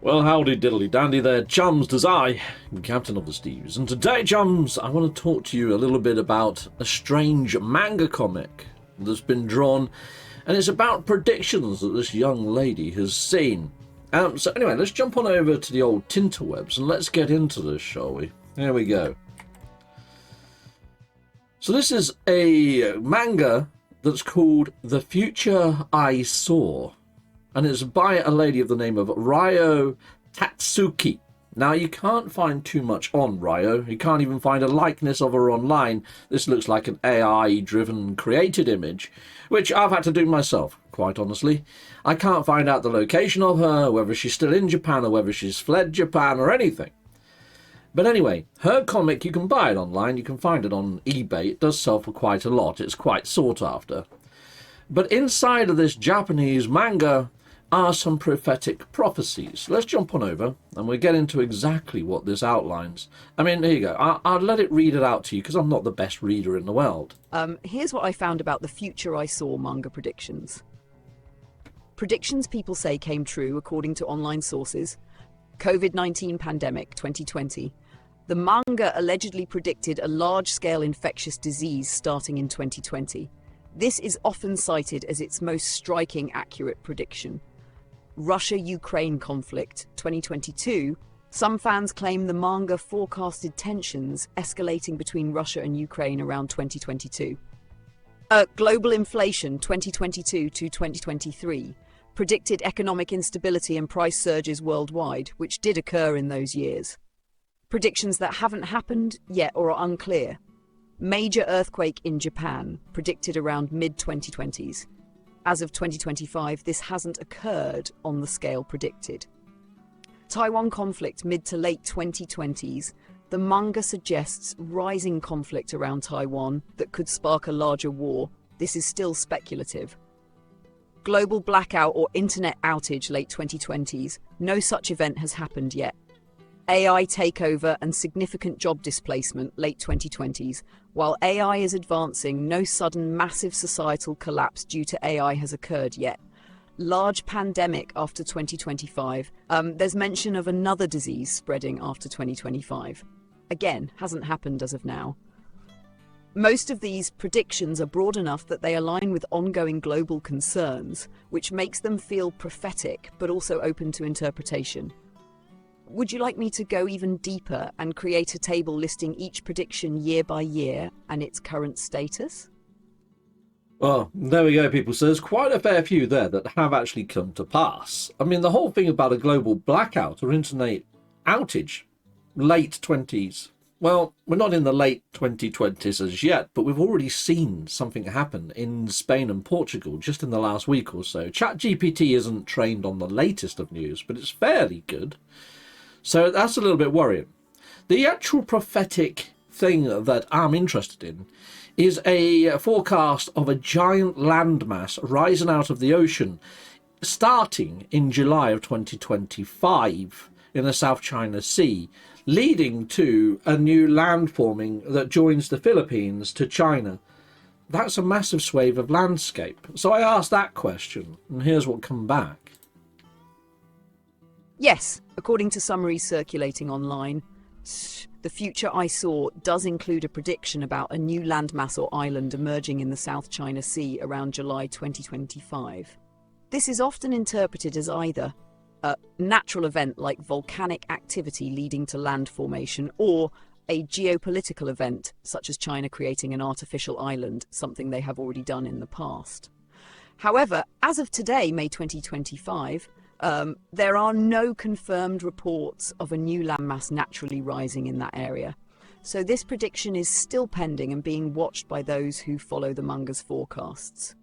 Well, howdy diddly dandy there, chums, 'tis I, Captain of the Steves, and today, chums, I want to talk to you a little bit about a strange manga comic that's been drawn, and it's about predictions that this young lady has seen. So anyway, let's jump on over to the old tinterwebs and let's get into this, shall we? Here we go. So this is a manga that's called The Future I Saw, and it's by a lady of the name of Ryo Tatsuki. Now, you can't find too much on Ryo. You can't even find a likeness of her online. This looks like an AI-driven created image, which I've had to do myself, quite honestly. I can't find out the location of her, whether she's still in Japan or whether she's fled Japan or anything. But anyway, her comic, you can buy it online. You can find it on eBay. It does sell for quite a lot. It's quite sought after. But inside of this Japanese manga are some prophetic prophecies. Let's jump on over and we'll get into exactly what this outlines. I mean, here you go. I'll let it read it out to you because I'm not the best reader in the world. Here's what I found about the Future I Saw manga predictions. Predictions people say came true according to online sources. COVID-19 pandemic 2020. The manga allegedly predicted a large-scale infectious disease starting in 2020. This is often cited as its most striking accurate prediction. Russia-Ukraine conflict 2022. Some fans claim the manga forecasted tensions escalating between Russia and Ukraine around 2022. Global inflation 2022 to 2023 predicted economic instability and price surges worldwide, which did occur in those years. Predictions that haven't happened yet or are unclear. Major earthquake in Japan predicted around mid-2020s. As of 2025, this hasn't occurred on the scale predicted. Taiwan conflict mid to late 2020s. The manga suggests rising conflict around Taiwan that could spark a larger war. This is still speculative. Global blackout or internet outage late 2020s. No such event has happened yet. AI takeover and significant job displacement late 2020s. While AI is advancing, no sudden massive societal collapse due to AI has occurred yet. Large pandemic after 2025. There's mention of another disease spreading after 2025. Again, hasn't happened as of now. Most of these predictions are broad enough that they align with ongoing global concerns, which makes them feel prophetic, but also open to interpretation. Would you like me to go even deeper and create a table listing each prediction year by year and its current status? Well, there we go, people. So there's quite a fair few there that have actually come to pass. I mean, the whole thing about a global blackout or internet outage, late 20s. Well, we're not in the late 2020s as yet, but we've already seen something happen in Spain and Portugal just in the last week or so. ChatGPT isn't trained on the latest of news, but it's fairly good. So that's a little bit worrying. The actual prophetic thing that I'm interested in is a forecast of a giant landmass rising out of the ocean starting in July of 2025 in the South China Sea, leading to a new land forming that joins the Philippines to China. That's a massive swathe of landscape. So I asked that question, and here's what come back. Yes, according to summaries circulating online, the Future I Saw does include a prediction about a new landmass or island emerging in the South China Sea around July 2025. This is often interpreted as either a natural event like volcanic activity leading to land formation, or a geopolitical event such as China creating an artificial island, something they have already done in the past. However, as of today, May 2025, there are no confirmed reports of a new landmass naturally rising in that area. So this prediction is still pending and being watched by those who follow the manga's forecasts.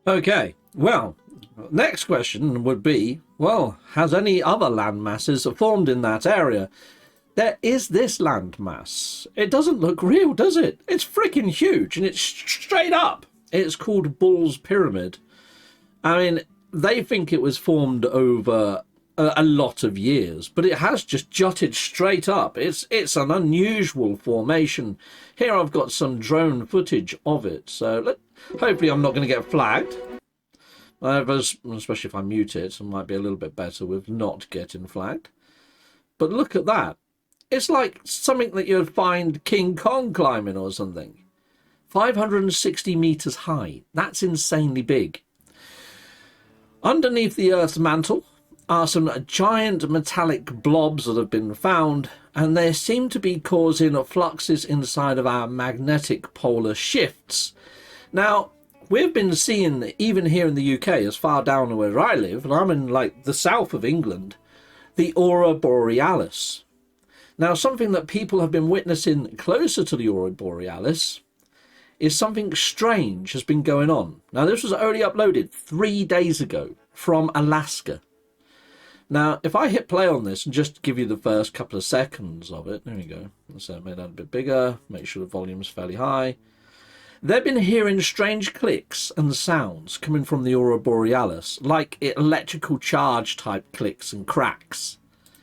Okay, well, next question would be, well, has any other land masses formed in that area? There is this landmass. It doesn't look real, does it? It's freaking huge and it's straight up. It's called Bull's Pyramid. I mean, they think it was formed over a lot of years, but it has just jutted straight up. It's an unusual formation. Here I've got some drone footage of it, so hopefully I'm not going to get flagged. Especially if I mute it, it might be a little bit better with not getting flagged. But look at that. It's like something that you'd find King Kong climbing or something. 560 meters high. That's insanely big. Underneath the Earth's mantle are some giant metallic blobs that have been found, and they seem to be causing fluxes inside of our magnetic polar shifts. Now, we've been seeing, even here in the UK, as far down where I live, and I'm in like the south of England, the aurora borealis. Now, something that people have been witnessing closer to the aurora borealis is something strange has been going on. Now, this was only uploaded 3 days ago from Alaska. Now, if I hit play on this and just give you the first couple of seconds of it, there we go. Let's make that a bit bigger, make sure the volume's fairly high. They've been hearing strange clicks and sounds coming from the aurora borealis, like electrical charge type clicks and cracks.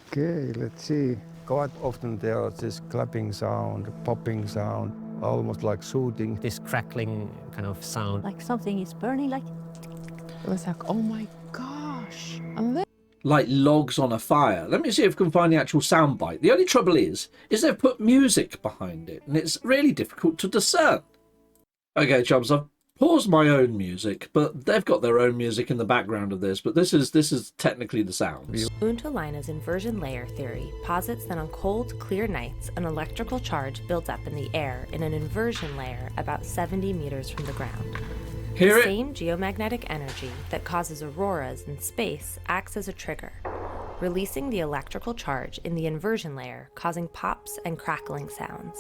Okay, let's see. Quite often there is this clapping sound, popping sound, almost like shooting. This crackling kind of sound. Like something is burning, like... It was like, oh my gosh. And then Like logs on a fire. Let me see if I can find the actual soundbite. The only trouble is they've put music behind it, and it's really difficult to discern. Okay, chums, I've paused my own music, but they've got their own music in the background of this, but this is technically the sounds. Untolina's inversion layer theory posits that on cold, clear nights, an electrical charge builds up in the air in an inversion layer about 70 meters from the ground. Hear The it? same geomagnetic energy that causes auroras in space acts as a trigger, releasing the electrical charge in the inversion layer, causing pops and crackling sounds.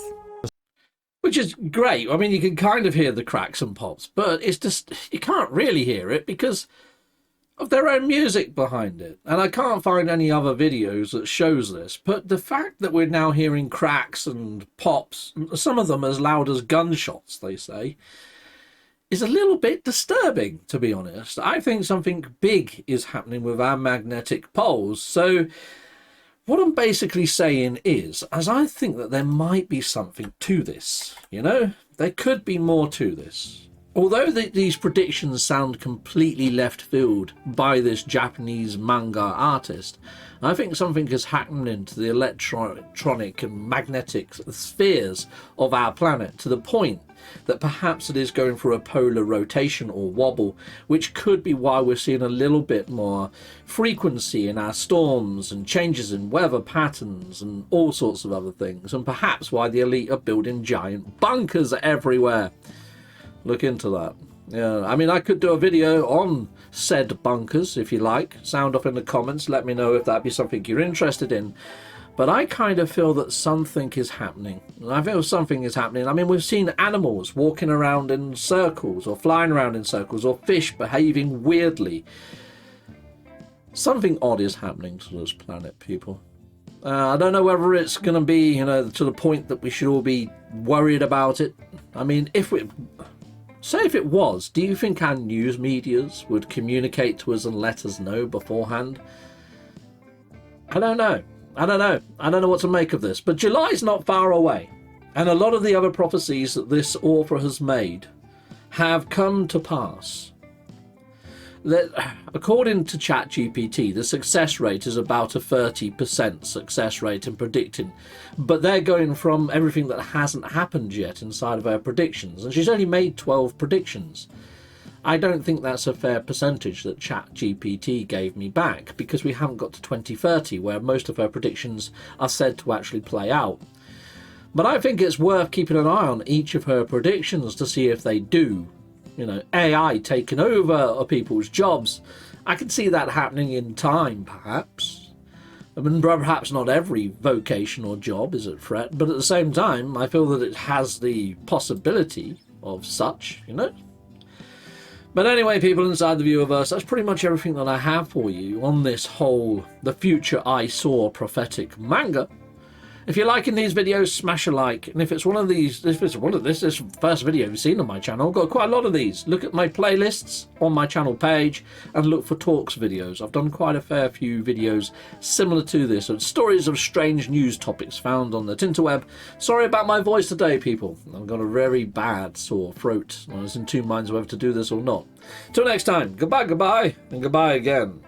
Which is great. I mean, you can kind of hear the cracks and pops, but it's just, you can't really hear it because of their own music behind it. And I can't find any other videos that shows this, but the fact that we're now hearing cracks and pops, some of them as loud as gunshots, they say, is a little bit disturbing, to be honest. I think something big is happening with our magnetic poles. So what I'm basically saying is, as I think that there might be something to this, you know, there could be more to this. Although these predictions sound completely left field by this Japanese manga artist, I think something is happening to the electronic and magnetic spheres of our planet to the point that perhaps it is going through a polar rotation or wobble, which could be why we're seeing a little bit more frequency in our storms and changes in weather patterns and all sorts of other things, and perhaps why the elite are building giant bunkers everywhere. Look into that. Yeah, I mean, I could do a video on said bunkers if you like. Sound off in the comments, let me know if that'd be something you're interested in. But I kind of feel that something is happening. I feel something is happening. I mean, we've seen animals walking around in circles or flying around in circles, or fish behaving weirdly. Something odd is happening to this planet, people. I don't know whether it's going to be, you know, to the point that we should all be worried about it. I mean, if it was, do you think our news medias would communicate to us and let us know beforehand? I don't know. I don't know what to make of this, but July's not far away, and a lot of the other prophecies that this author has made have come to pass. That, according to ChatGPT, the success rate is about a 30% success rate in predicting, but they're going from everything that hasn't happened yet inside of her predictions, and she's only made 12 predictions. I don't think that's a fair percentage that ChatGPT gave me back, because we haven't got to 2030 where most of her predictions are said to actually play out. But I think it's worth keeping an eye on each of her predictions to see if they do. You know, AI taking over people's jobs. I can see that happening in time, perhaps. I mean, perhaps not every vocation or job is at threat, but at the same time, I feel that it has the possibility of such, you know? But anyway, people inside the viewerverse, that's pretty much everything that I have for you on this whole The Future I Saw prophetic manga. If you're liking these videos, smash a like. And if it's one of these, if it's one of this first video you've seen on my channel, I've got quite a lot of these. Look at my playlists on my channel page and look for talks videos. I've done quite a fair few videos similar to this, and stories of strange news topics found on the Tinterweb. Sorry about my voice today, people. I've got a very bad sore throat. I was in two minds whether to do this or not. Till next time, goodbye, and goodbye again.